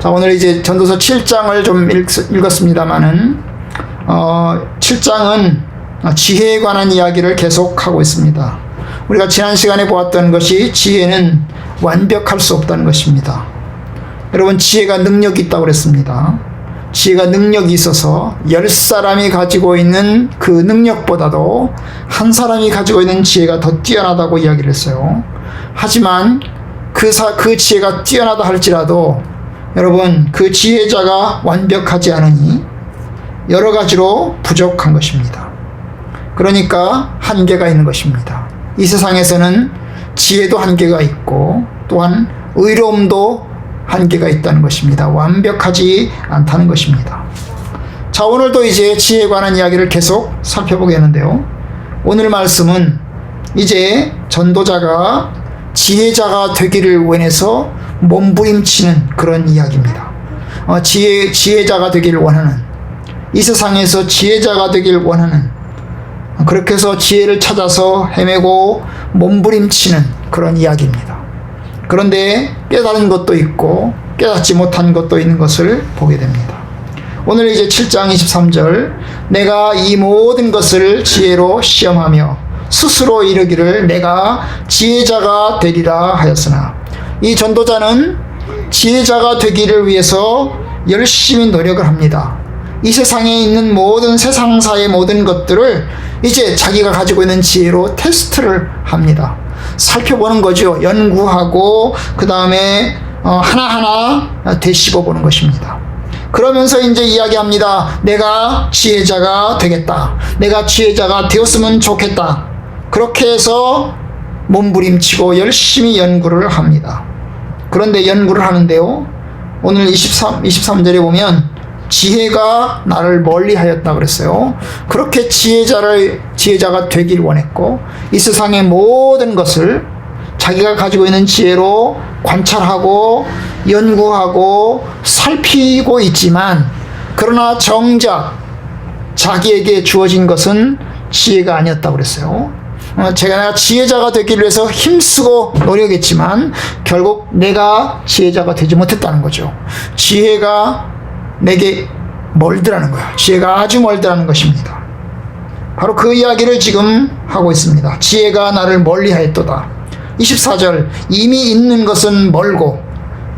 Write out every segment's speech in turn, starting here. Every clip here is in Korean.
자, 오늘 이제 전도서 7장을 좀 읽었습니다만은 7장은 지혜에 관한 이야기를 계속하고 있습니다. 우리가 지난 시간에 보았던 것이 지혜는 완벽할 수 없다는 것입니다. 여러분, 지혜가 능력이 있다고 그랬습니다. 지혜가 능력이 있어서 10사람이 가지고 있는 그 능력보다도 한 사람이 가지고 있는 지혜가 더 뛰어나다고 이야기를 했어요. 하지만 그 지혜가 뛰어나다 할지라도 여러분, 그 지혜자가 완벽하지 않으니 여러 가지로 부족한 것입니다. 그러니까 한계가 있는 것입니다. 이 세상에서는 지혜도 한계가 있고 또한 의로움도 한계가 있다는 것입니다. 완벽하지 않다는 것입니다. 자, 오늘도 이제 지혜에 관한 이야기를 계속 살펴보겠는데요. 오늘 말씀은 이제 전도자가 지혜자가 되기를 원해서 몸부림치는 그런 이야기입니다. 지혜자가 되기를 원하는, 이 세상에서 지혜자가 되기를 원하는, 그렇게 해서 지혜를 찾아서 헤매고 몸부림치는 그런 이야기입니다. 그런데 깨달은 것도 있고 깨닫지 못한 것도 있는 것을 보게 됩니다. 오늘 이제 7장 23절, 내가 이 모든 것을 지혜로 시험하며 스스로 이르기를 내가 지혜자가 되리라 하였으나, 이 전도자는 지혜자가 되기를 위해서 열심히 노력을 합니다. 이 세상에 있는 모든 세상사의 모든 것들을 이제 자기가 가지고 있는 지혜로 테스트를 합니다. 살펴보는 거죠. 연구하고 그 다음에 하나하나 되씹어 보는 것입니다. 그러면서 이제 이야기합니다. 내가 지혜자가 되겠다. 내가 지혜자가 되었으면 좋겠다. 그렇게 해서 몸부림치고 열심히 연구를 합니다. 그런데 연구를 하는데요, 오늘 23절에 보면 지혜가 나를 멀리하였다 그랬어요. 그렇게 지혜자가 되길 원했고, 이 세상의 모든 것을 자기가 가지고 있는 지혜로 관찰하고 연구하고 살피고 있지만, 그러나 정작 자기에게 주어진 것은 지혜가 아니었다고 그랬어요. 제가 지혜자가 되기 위해서 힘쓰고 노력했지만 결국 내가 지혜자가 되지 못했다는 거죠. 지혜가 내게 멀더라는 거야. 지혜가 아주 멀더라는 것입니다. 바로 그 이야기를 지금 하고 있습니다. 지혜가 나를 멀리하였도다. 24절, 이미 있는 것은 멀고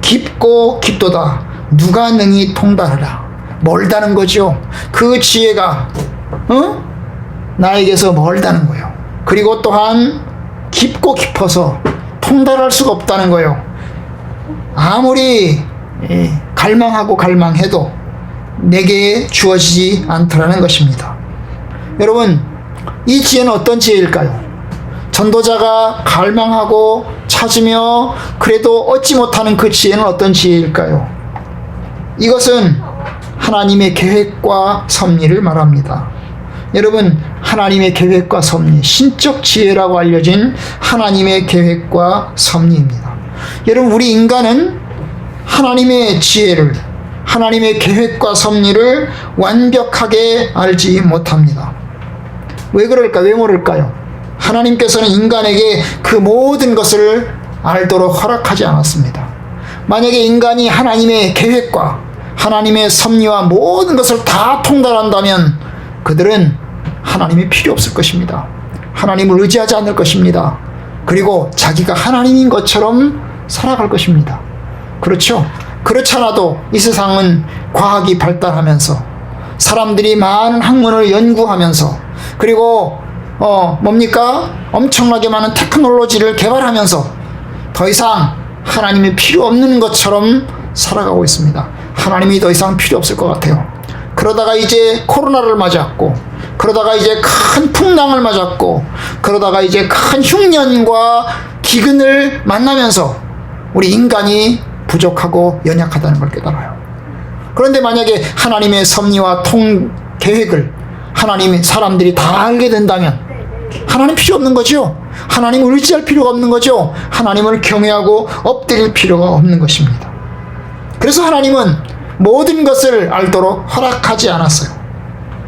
깊고 깊도다. 누가 능히 통달하라. 멀다는 거죠. 그 지혜가 나에게서 멀다는 거예요. 그리고 또한 깊고 깊어서 통달할 수가 없다는 거예요. 아무리 갈망하고 갈망해도 내게 주어지지 않더라는 것입니다. 여러분, 이 지혜는 어떤 지혜일까요? 전도자가 갈망하고 찾으며 그래도 얻지 못하는 그 지혜는 어떤 지혜일까요? 이것은 하나님의 계획과 섭리를 말합니다. 여러분, 하나님의 계획과 섭리, 신적 지혜라고 알려진 하나님의 계획과 섭리입니다. 여러분, 우리 인간은 하나님의 지혜를, 하나님의 계획과 섭리를 완벽하게 알지 못합니다. 왜 그럴까? 왜 모를까요? 하나님께서는 인간에게 그 모든 것을 알도록 허락하지 않았습니다. 만약에 인간이 하나님의 계획과 하나님의 섭리와 모든 것을 다 통달한다면 그들은 하나님이 필요 없을 것입니다. 하나님을 의지하지 않을 것입니다. 그리고 자기가 하나님인 것처럼 살아갈 것입니다. 그렇죠? 그렇잖아도 이 세상은 과학이 발달하면서 사람들이 많은 학문을 연구하면서 그리고 엄청나게 많은 테크놀로지를 개발하면서 더 이상 하나님이 필요 없는 것처럼 살아가고 있습니다. 하나님이 더 이상 필요 없을 것 같아요. 그러다가 이제 코로나를 맞았고, 그러다가 이제 큰 풍랑을 맞았고, 그러다가 이제 큰 흉년과 기근을 만나면서 우리 인간이 부족하고 연약하다는 걸 깨달아요. 그런데 만약에 하나님의 섭리와 계획을 사람들이 다 알게 된다면 하나님 필요 없는 거죠. 하나님을 의지할 필요가 없는 거죠. 하나님을 경외하고 엎드릴 필요가 없는 것입니다. 그래서 하나님은 모든 것을 알도록 허락하지 않았어요.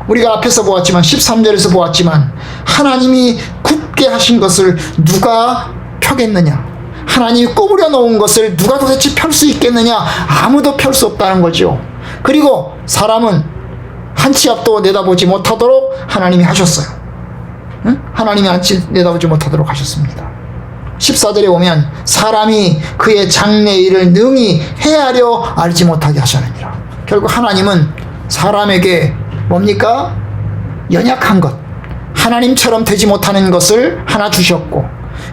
우리가 앞에서 보았지만 13절에서 보았지만 하나님이 굳게 하신 것을 누가 펴겠느냐? 하나님이 꼬부려 놓은 것을 누가 도대체 펼 수 있겠느냐? 아무도 펼 수 없다는 거죠. 그리고 사람은 한 치 앞도 내다보지 못하도록 하나님이 하셨어요. 응? 하나님이 한 치 내다보지 못하도록 하셨습니다. 14절에 보면 사람이 그의 장래 일을 능히 헤아려 알지 못하게 하셨느니라. 결국 하나님은 사람에게 뭡니까? 연약한 것, 하나님처럼 되지 못하는 것을 하나 주셨고,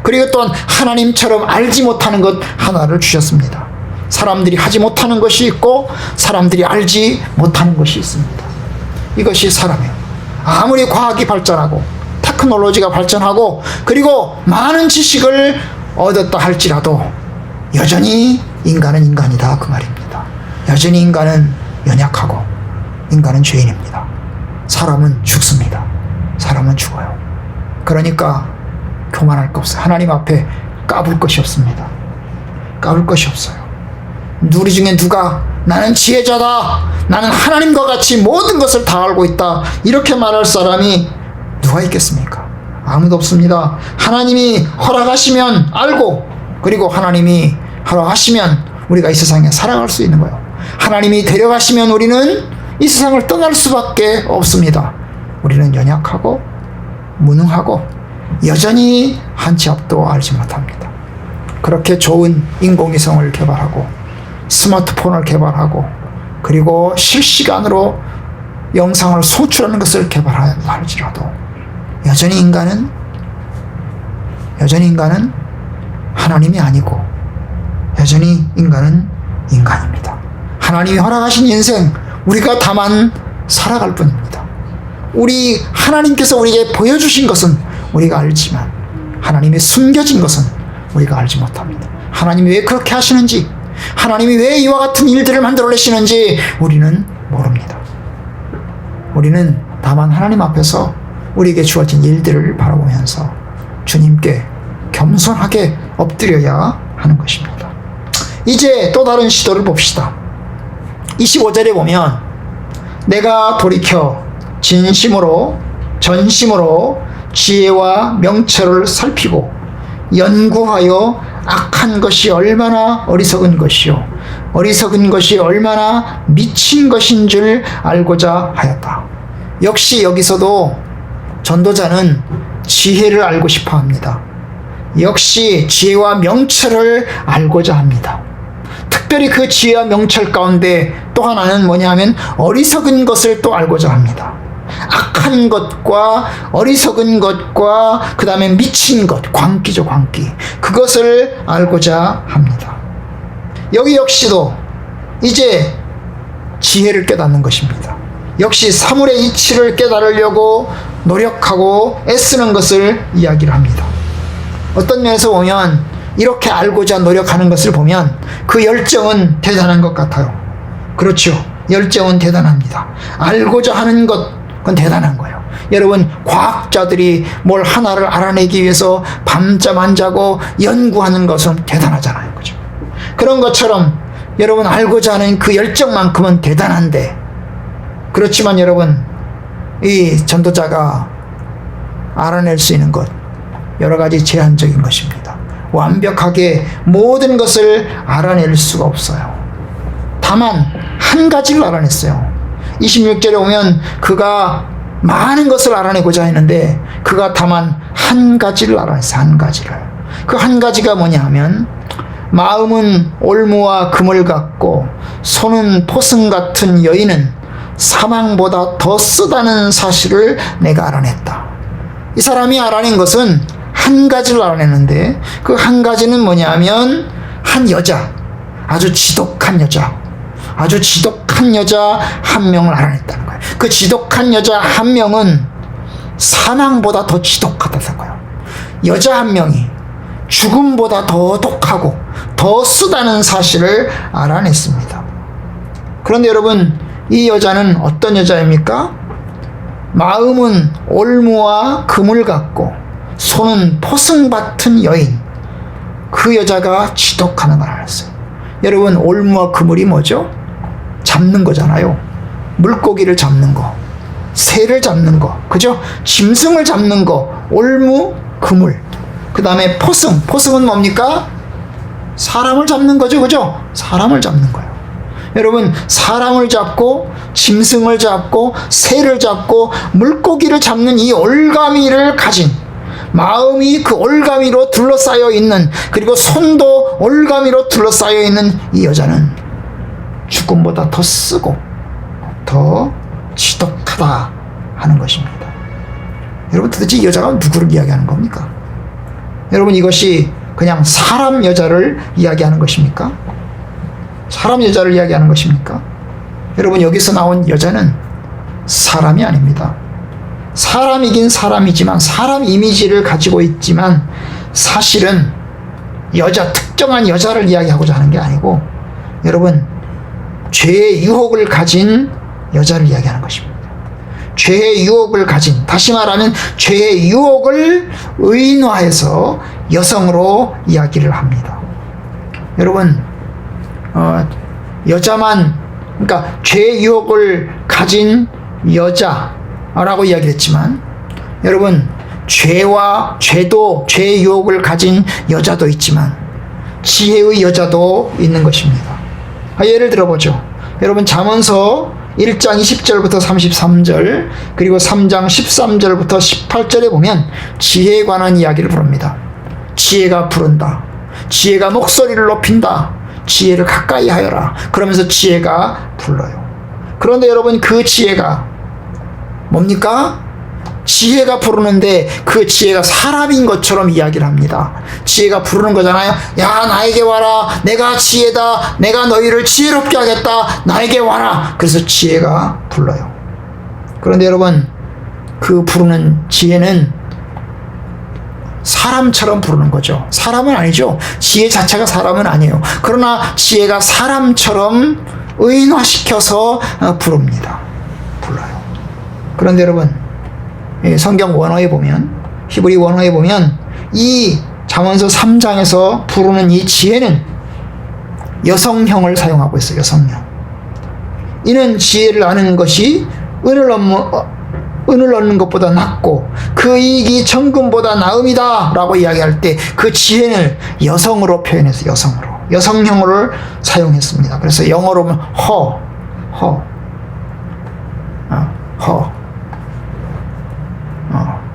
그리고 또한 하나님처럼 알지 못하는 것 하나를 주셨습니다. 사람들이 하지 못하는 것이 있고 사람들이 알지 못하는 것이 있습니다. 이것이 사람이에요. 아무리 과학이 발전하고 테크놀로지가 발전하고 그리고 많은 지식을 얻었다 할지라도 여전히 인간은 인간이다, 그 말입니다. 여전히 인간은 연약하고 인간은 죄인입니다. 사람은 죽습니다. 사람은 죽어요. 그러니까 교만할 거 없어요. 하나님 앞에 까불 것이 없습니다. 까불 것이 없어요. 우리 중에 누가 나는 지혜자다, 나는 하나님과 같이 모든 것을 다 알고 있다, 이렇게 말할 사람이 누가 있겠습니까? 아무도 없습니다. 하나님이 허락하시면 알고, 그리고 하나님이 허락하시면 우리가 이 세상에 살아갈 수 있는 거예요. 하나님이 데려가시면 우리는 이 세상을 떠날 수밖에 없습니다. 우리는 연약하고 무능하고 여전히 한 치 앞도 알지 못합니다. 그렇게 좋은 인공위성을 개발하고 스마트폰을 개발하고 그리고 실시간으로 영상을 송출하는 것을 개발한다 할지라도 여전히 인간은 하나님이 아니고 여전히 인간은 인간입니다. 하나님이 허락하신 인생 우리가 다만 살아갈 뿐입니다. 하나님께서 우리에게 보여주신 것은 우리가 알지만 하나님이 숨겨진 것은 우리가 알지 못합니다. 하나님이 왜 그렇게 하시는지, 하나님이 왜 이와 같은 일들을 만들어내시는지 우리는 모릅니다. 우리는 다만 하나님 앞에서 우리에게 주어진 일들을 바라보면서 주님께 겸손하게 엎드려야 하는 것입니다. 이제 또 다른 시도를 봅시다. 25절에 보면 내가 돌이켜 전심으로 지혜와 명철을 살피고 연구하여 악한 것이 얼마나 어리석은 것이요 어리석은 것이 얼마나 미친 것인 줄 알고자 하였다. 역시 여기서도 전도자는 지혜를 알고 싶어 합니다. 역시 지혜와 명철을 알고자 합니다. 특별히 그 지혜와 명철 가운데 또 하나는 뭐냐 하면 어리석은 것을 또 알고자 합니다. 악한 것과 어리석은 것과 그 다음에 미친 것, 광기죠, 광기. 그것을 알고자 합니다. 여기 역시도 이제 지혜를 깨닫는 것입니다. 역시 사물의 이치를 깨달으려고 노력하고 애쓰는 것을 이야기를 합니다. 어떤 면에서 보면 이렇게 알고자 노력하는 것을 보면 그 열정은 대단한 것 같아요. 그렇죠. 열정은 대단합니다. 알고자 하는 것, 그건 대단한 거예요. 여러분, 과학자들이 뭘 하나를 알아내기 위해서 밤잠 안 자고 연구하는 것은 대단하잖아요. 그죠? 그런 것처럼 여러분 알고자 하는 그 열정만큼은 대단한데, 그렇지만 여러분, 이 전도자가 알아낼 수 있는 것, 여러 가지 제한적인 것입니다. 완벽하게 모든 것을 알아낼 수가 없어요. 다만 한 가지를 알아냈어요. 26절에 오면 그가 많은 것을 알아내고자 했는데 그가 다만 한 가지를 알아냈어요. 한 가지를. 그 한 가지가 뭐냐 하면 마음은 올무와 금을 같고 손은 포승 같은 여인은 사망보다 더 쓰다는 사실을 내가 알아냈다. 이 사람이 알아낸 것은 한 가지를 알아냈는데 그 한 가지는 뭐냐 하면 한 여자, 아주 지독한 여자 한 명을 알아냈다는 거예요. 그 지독한 여자 한 명은 사망보다 더 지독하다는 거예요. 여자 한 명이 죽음보다 더 독하고 더 쓰다는 사실을 알아냈습니다. 그런데 여러분, 이 여자는 어떤 여자입니까? 마음은 올무와 금을 갖고 손은 포승 같은 여인. 그 여자가 지독하는 걸 알았어요. 여러분, 올무와 그물이 뭐죠? 잡는 거잖아요. 물고기를 잡는 거, 새를 잡는 거, 그죠? 짐승을 잡는 거, 올무, 그물. 그 다음에 포승은 뭡니까? 사람을 잡는 거죠. 그죠? 사람을 잡는 거예요. 여러분, 사람을 잡고 짐승을 잡고 새를 잡고 물고기를 잡는 이 올가미를 가진, 마음이 그 올가미로 둘러싸여 있는, 그리고 손도 올가미로 둘러싸여 있는 이 여자는 죽음보다 더 쓰고 더 지독하다 하는 것입니다. 여러분, 도대체 이 여자가 누구를 이야기하는 겁니까? 여러분, 이것이 그냥 사람 여자를 이야기하는 것입니까? 사람 여자를 이야기하는 것입니까? 여러분, 여기서 나온 여자는 사람이 아닙니다. 사람이긴 사람이지만, 사람 이미지를 가지고 있지만 사실은 여자, 특정한 여자를 이야기하고자 하는 게 아니고, 여러분, 죄의 유혹을 가진 여자를 이야기하는 것입니다. 죄의 유혹을 가진, 다시 말하면 죄의 유혹을 의인화해서 여성으로 이야기를 합니다. 여러분, 여자만, 그러니까 죄의 유혹을 가진 여자라고 이야기를 했지만, 여러분, 죄도, 죄의 유혹을 가진 여자도 있지만 지혜의 여자도 있는 것입니다. 예를 들어보죠. 여러분, 잠언서 1장 20절부터 33절, 그리고 3장 13절부터 18절에 보면 지혜에 관한 이야기를 부릅니다. 지혜가 부른다. 지혜가 목소리를 높인다. 지혜를 가까이 하여라. 그러면서 지혜가 불러요. 그런데 여러분, 그 지혜가 뭡니까? 지혜가 부르는데 그 지혜가 사람인 것처럼 이야기를 합니다. 지혜가 부르는 거잖아요. 야, 나에게 와라. 내가 지혜다. 내가 너희를 지혜롭게 하겠다. 나에게 와라. 그래서 지혜가 불러요. 그런데 여러분, 그 부르는 지혜는 사람처럼 부르는 거죠. 사람은 아니죠. 지혜 자체가 사람은 아니에요. 그러나 지혜가 사람처럼 의인화시켜서 부릅니다. 불러요. 그런데 여러분, 성경 원어에 보면, 히브리 원어에 보면 이 잠언서 3장에서 부르는 이 지혜는 여성형을 사용하고 있어요. 여성형. 이는 지혜를 아는 것이 은을 얻는 것보다 낫고 그 이익이 정금보다 나음이다 라고 이야기할 때 그 지혜를 여성으로 표현해서 여성형을 사용했습니다. 그래서 영어로 보면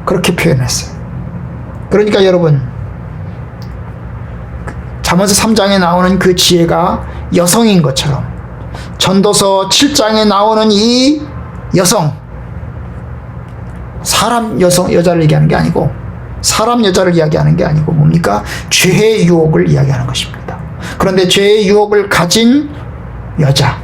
그렇게 표현했어요. 그러니까 여러분, 잠언서 3장에 나오는 그 지혜가 여성인 것처럼 전도서 7장에 나오는 이 여성, 사람 여자를 얘기하는 게 아니고, 사람 여자를 이야기하는 게 아니고 뭡니까? 죄의 유혹을 이야기하는 것입니다. 그런데 죄의 유혹을 가진 여자,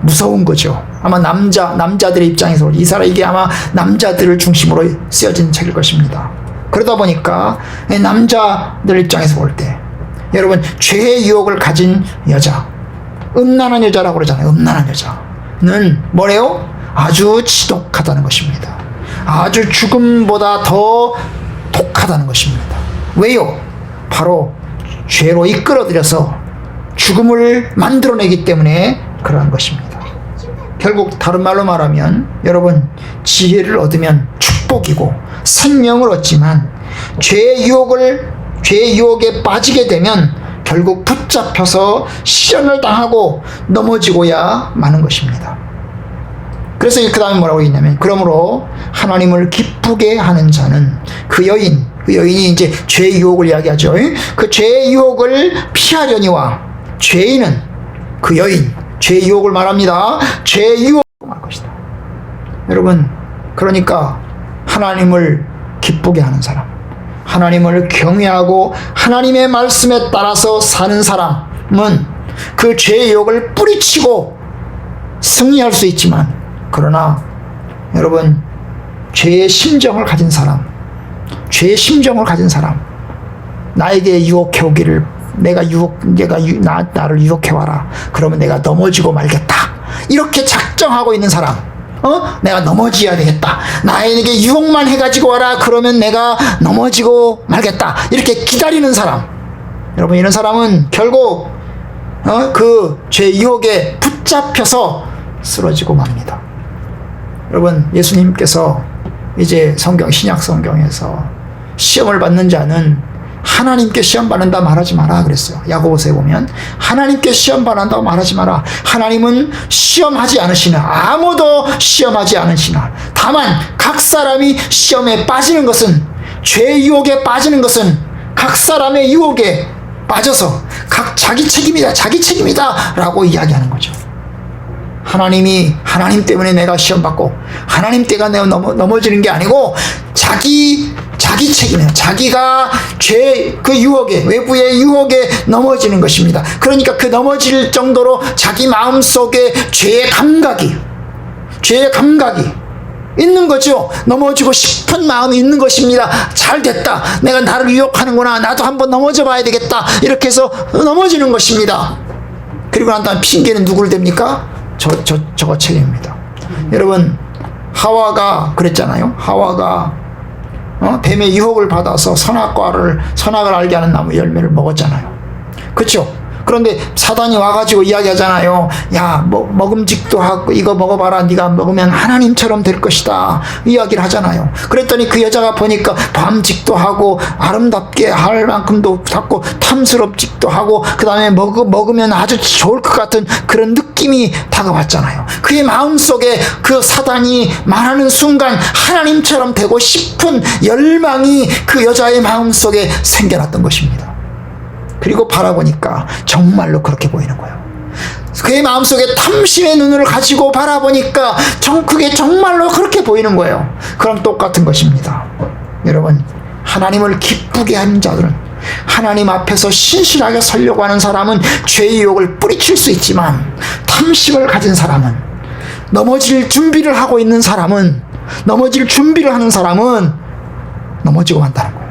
무서운 거죠. 아마 남자들의 입장에서 이게 아마 남자들을 중심으로 쓰여진 책일 것입니다. 그러다 보니까 남자들 입장에서 볼 때, 여러분, 죄의 유혹을 가진 여자, 음란한 여자라고 그러잖아요. 음란한 여자는 뭐래요? 아주 지독하다는 것입니다. 아주 죽음보다 더 독하다는 것입니다. 왜요? 바로 죄로 이끌어들여서 죽음을 만들어내기 때문에 그러한 것입니다. 결국 다른 말로 말하면, 여러분, 지혜를 얻으면 축복이고 생명을 얻지만 죄의 유혹에 빠지게 되면 결국 붙잡혀서 시련을 당하고 넘어지고야 마는 것입니다. 그래서 그 다음에 뭐라고 했냐면, 그러므로 하나님을 기쁘게 하는 자는 그 여인이 이제 죄의 유혹을 이야기하죠. 그 죄의 유혹을 피하려니와, 죄인은 그 여인, 죄의 유혹을 말합니다. 죄의 유혹을 말 것이다. 여러분, 그러니까 하나님을 기쁘게 하는 사람, 하나님을 경외하고 하나님의 말씀에 따라서 사는 사람은 그 죄의 유혹을 뿌리치고 승리할 수 있지만, 그러나 여러분, 죄의 심정을 가진 사람, 나에게 유혹해 오기를, 나를 유혹해와라. 그러면 내가 넘어지고 말겠다. 이렇게 작정하고 있는 사람, 내가 넘어져야 되겠다. 나에게 유혹만 해가지고 와라. 그러면 내가 넘어지고 말겠다. 이렇게 기다리는 사람, 여러분, 이런 사람은 결국 그 죄 유혹에 붙잡혀서 쓰러지고 맙니다. 여러분, 예수님께서 이제 신약 성경에서 시험을 받는 자는 하나님께 시험 받는다 말하지 마라 그랬어요. 야고보서에 보면 하나님께 시험 받는다고 말하지 마라. 하나님은 시험하지 않으시나, 아무도 시험하지 않으시나, 다만 각 사람이 시험에 빠지는 것은, 죄의 유혹에 빠지는 것은 각 사람의 유혹에 빠져서 각 자기 책임이다 라고 이야기하는 거죠. 하나님 때문에 내가 시험받고 하나님 때가 내가 넘어지는 게 아니고 자기 책임이에요. 자기가 그 유혹에, 외부의 유혹에 넘어지는 것입니다. 그러니까 그 넘어질 정도로 자기 마음속에 죄의 감각이 있는 거죠. 넘어지고 싶은 마음이 있는 것입니다. 잘 됐다, 내가 나를 유혹하는구나, 나도 한번 넘어져 봐야 되겠다, 이렇게 해서 넘어지는 것입니다. 그리고 난 다음 핑계는 누구를 댑니까? 저거 책임입니다. 여러분, 하와가 그랬잖아요. 하와가 뱀의 유혹을 받아서 선악을 알게 하는 나무 열매를 먹었잖아요. 그렇죠? 그런데 사단이 와가지고 이야기하잖아요. 야, 먹음직도 하고 이거 먹어봐라, 네가 먹으면 하나님처럼 될 것이다, 이야기를 하잖아요. 그랬더니 그 여자가 보니까 밤직도 하고 아름답게 할 만큼도 하고 탐스럽직도 하고 그 다음에 먹으면 아주 좋을 것 같은 그런 느낌이 다가왔잖아요. 그의 마음속에 그 사단이 말하는 순간 하나님처럼 되고 싶은 열망이 그 여자의 마음속에 생겨났던 것입니다. 그리고 바라보니까 정말로 그렇게 보이는 거예요. 그의 마음속에 탐심의 눈을 가지고 바라보니까 그게 정말로 그렇게 보이는 거예요. 그럼 똑같은 것입니다. 여러분, 하나님을 기쁘게 하는 자들은, 하나님 앞에서 신실하게 서려고 하는 사람은 죄의 유혹을 뿌리칠 수 있지만, 탐심을 가진 사람은, 넘어질 준비를 하는 사람은 넘어지고 만다는 거예요.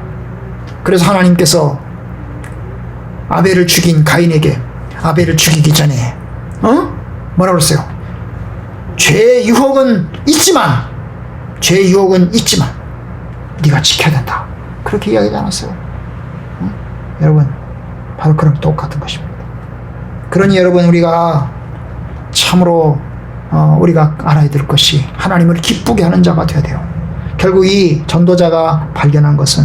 그래서 하나님께서 아벨을 죽인 가인에게, 아벨을 죽이기 전에 뭐라고 그랬어요? 죄의 유혹은 있지만 네가 지켜야 된다, 그렇게 이야기하지 않았어요? 여러분, 바로 그런 똑같은 것입니다. 그러니 여러분, 우리가 참으로 우리가 알아야 될 것이 하나님을 기쁘게 하는 자가 되어야 돼요. 결국 이 전도자가 발견한 것은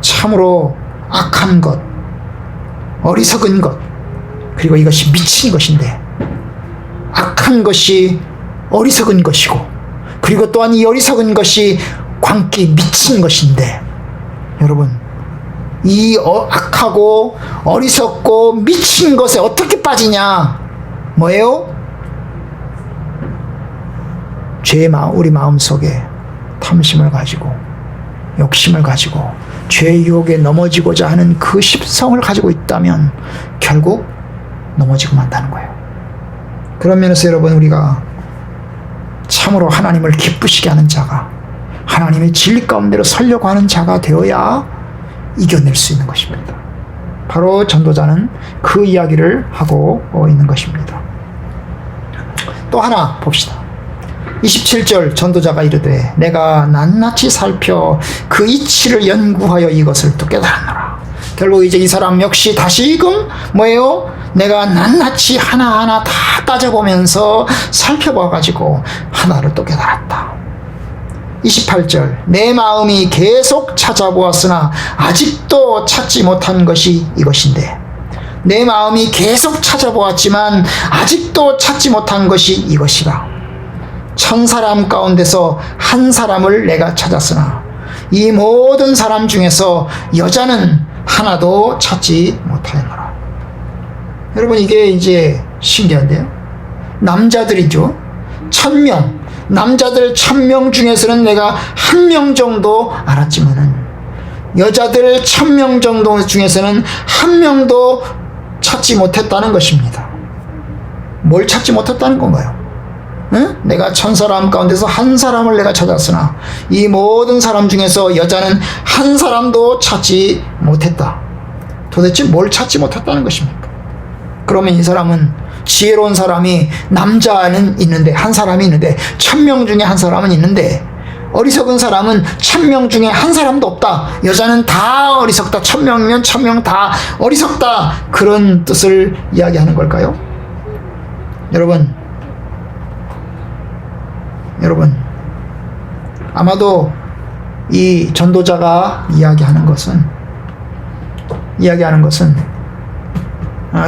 참으로 악한 것, 어리석은 것, 그리고 이것이 미친 것인데, 악한 것이 어리석은 것이고, 그리고 또한 이 어리석은 것이 광기 미친 것인데, 여러분, 이 악하고 어리석고 미친 것에 어떻게 빠지냐? 뭐예요? 우리 마음속에 탐심을 가지고, 욕심을 가지고, 죄의 유혹에 넘어지고자 하는 그 십성을 가지고 있다면 결국 넘어지고 만다는 거예요. 그런 면에서 여러분, 우리가 참으로 하나님을 기쁘시게 하는 자가, 하나님의 진리 가운데로 서려고 하는 자가 되어야 이겨낼 수 있는 것입니다. 바로 전도자는 그 이야기를 하고 있는 것입니다. 또 하나 봅시다. 27절, 전도자가 이르되 내가 낱낱이 살펴 그 이치를 연구하여 이것을 또 깨달았노라. 결국 이제 이 사람 역시 다시금 뭐예요? 내가 낱낱이 하나하나 다 따져보면서 살펴봐가지고 하나를 또 깨달았다. 28절, 내 마음이 계속 찾아보았으나 아직도 찾지 못한 것이 이것인데, 내 마음이 계속 찾아보았지만 아직도 찾지 못한 것이 이것이라. 1000사람 가운데서 한 사람을 내가 찾았으나 이 모든 사람 중에서 여자는 하나도 찾지 못하였노라. 여러분, 이게 이제 신기한데요. 남자들이죠. 1000명, 남자들 1000명 중에서는 내가 1명 정도 알았지만은, 여자들 1000명 정도 중에서는 1명도 찾지 못했다는 것입니다. 뭘 찾지 못했다는 건가요? 응? 내가 1000사람 가운데서 한 사람을 내가 찾았으나 이 모든 사람 중에서 여자는 한 사람도 찾지 못했다. 도대체 뭘 찾지 못했다는 것입니까? 그러면 이 사람은, 지혜로운 사람이, 남자는 있는데, 한 사람이 있는데, 1000명 중에 한 사람은 있는데, 어리석은 사람은 1000명 중에 한 사람도 없다. 여자는 다 어리석다. 1000명이면 1000명 다 어리석다. 그런 뜻을 이야기하는 걸까요? 여러분, 아마도 이 전도자가 이야기하는 것은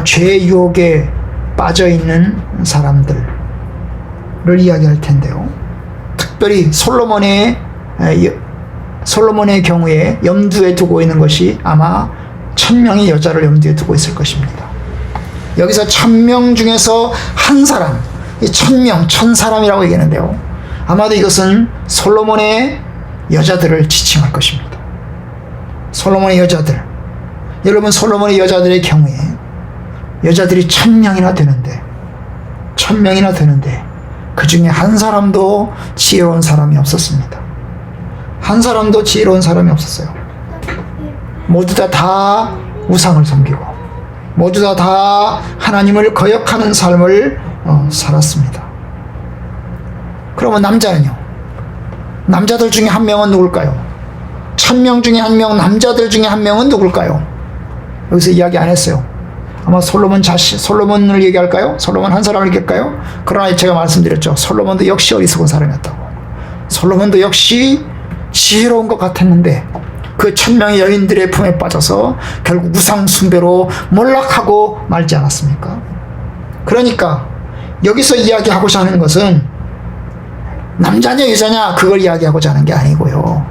죄의 유혹에 빠져 있는 사람들을 이야기할 텐데요. 특별히 솔로몬의 경우에 염두에 두고 있는 것이 아마 1000명의 여자를 염두에 두고 있을 것입니다. 여기서 1000명 중에서 한 사람, 이 1000명, 1000사람이라고 얘기하는데요. 아마도 이것은 솔로몬의 여자들을 지칭할 것입니다. 솔로몬의 여자들. 여러분, 솔로몬의 여자들의 경우에 여자들이 1000명이나 되는데 그 중에 한 사람도 지혜로운 사람이 없었습니다. 한 사람도 지혜로운 사람이 없었어요. 모두 다 우상을 섬기고 모두 다 하나님을 거역하는 삶을 살았습니다. 그러면 남자는요? 남자들 중에 한 명은 누굴까요? 1000명 중에 한 명, 남자들 중에 한 명은 누굴까요? 여기서 이야기 안 했어요. 아마 솔로몬을 얘기할까요? 솔로몬 한 사람을 얘기할까요? 그러나 제가 말씀드렸죠. 솔로몬도 역시 어리석은 사람이었다고. 솔로몬도 역시 지혜로운 것 같았는데 그 1000명의 여인들의 품에 빠져서 결국 우상 숭배로 몰락하고 말지 않았습니까? 그러니까 여기서 이야기하고자 하는 것은 남자냐 여자냐 그걸 이야기하고자 하는 게 아니고요.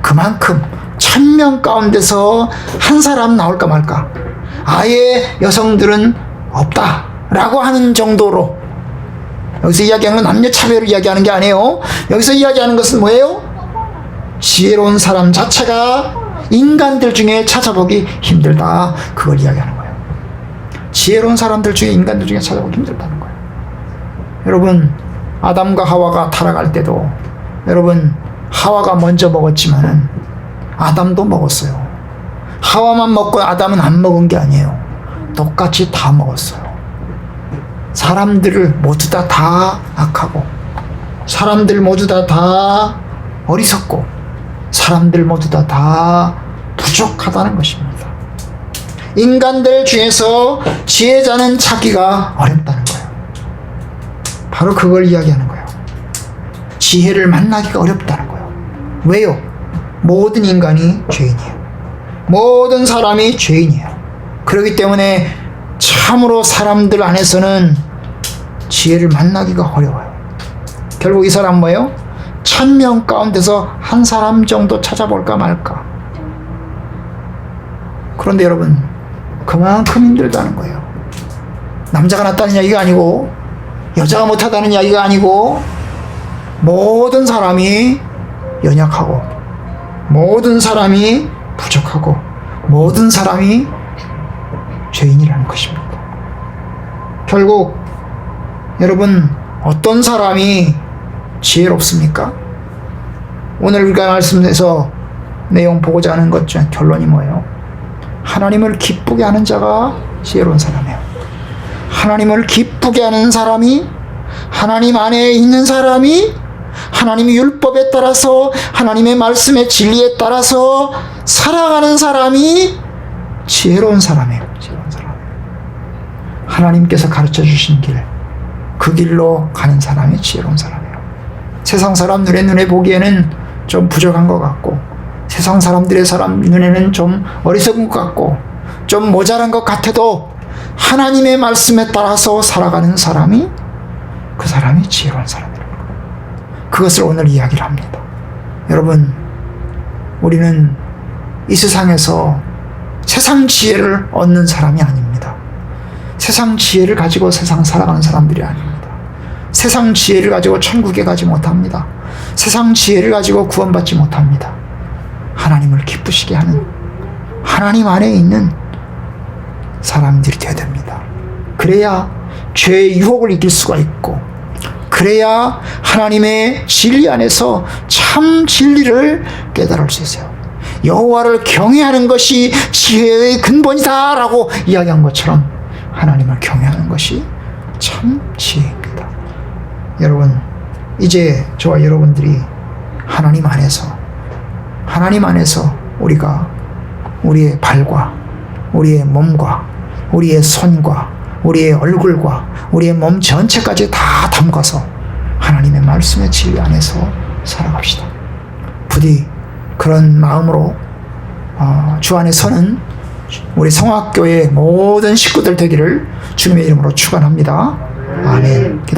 그만큼 1000명 가운데서 한 사람 나올까 말까, 아예 여성들은 없다라고 하는 정도로, 여기서 이야기하는 건 남녀 차별을 이야기하는 게 아니에요. 여기서 이야기하는 것은 뭐예요? 지혜로운 사람 자체가 인간들 중에 찾아보기 힘들다, 그걸 이야기하는 거예요. 지혜로운 사람들 중에, 인간들 중에 찾아보기 힘들다는 거예요. 여러분, 아담과 하와가 타락할 때도 여러분, 하와가 먼저 먹었지만은 아담도 먹었어요. 하와만 먹고 아담은 안 먹은 게 아니에요. 똑같이 다 먹었어요. 사람들을 모두 다 악하고, 사람들 모두 다 어리석고, 사람들 모두 다 부족하다는 것입니다. 인간들 중에서 지혜자는 찾기가 어렵다는 거예요. 바로 그걸 이야기하는 거예요. 지혜를 만나기가 어렵다는 거예요. 왜요? 모든 인간이 죄인이에요. 모든 사람이 죄인이에요. 그렇기 때문에 참으로 사람들 안에서는 지혜를 만나기가 어려워요. 결국 이 사람 뭐예요? 1000명 가운데서 한 사람 정도 찾아볼까 말까. 그런데 여러분, 그만큼 힘들다는 거예요. 남자가 낫다는 이야기가 아니고, 여자가 못하다는 이야기가 아니고, 모든 사람이 연약하고, 모든 사람이 부족하고, 모든 사람이 죄인이라는 것입니다. 결국 여러분, 어떤 사람이 지혜롭습니까? 오늘 우리가 말씀에서 내용 보고자 하는 것 중 결론이 뭐예요? 하나님을 기쁘게 하는 자가 지혜로운 사람이에요. 하나님을 기쁘게 하는 사람이, 하나님 안에 있는 사람이, 하나님의 율법에 따라서, 하나님의 말씀의 진리에 따라서 살아가는 사람이 지혜로운 사람이에요. 지혜로운 사람. 하나님께서 가르쳐 주신 길, 그 길로 가는 사람이 지혜로운 사람이에요. 세상 사람 눈에 보기에는 좀 부족한 것 같고, 세상 사람들의 눈에는 좀 어리석은 것 같고, 좀 모자란 것 같아도 하나님의 말씀에 따라서 살아가는 사람이, 그 사람이 지혜로운 사람이에요. 그것을 오늘 이야기를 합니다. 여러분, 우리는 이 세상에서 세상 지혜를 얻는 사람이 아닙니다. 세상 지혜를 가지고 세상 살아가는 사람들이 아닙니다. 세상 지혜를 가지고 천국에 가지 못합니다. 세상 지혜를 가지고 구원받지 못합니다. 하나님을 기쁘시게 하는, 하나님 안에 있는 사람들이 되어야 됩니다. 그래야 죄의 유혹을 이길 수가 있고, 그래야 하나님의 진리 안에서 참 진리를 깨달을 수 있어요. 여호와를 경외하는 것이 지혜의 근본이다라고 이야기한 것처럼 하나님을 경외하는 것이 참 지혜입니다. 여러분, 이제 저와 여러분들이 하나님 안에서 우리가 우리의 발과 우리의 몸과 우리의 손과 우리의 얼굴과 우리의 몸 전체까지 다 담가서 하나님의 말씀의 진리 안에서 살아갑시다. 부디 그런 마음으로 주 안에 서는 우리 성악교회 모든 식구들 되기를 주님의 이름으로 축원합니다. 아멘.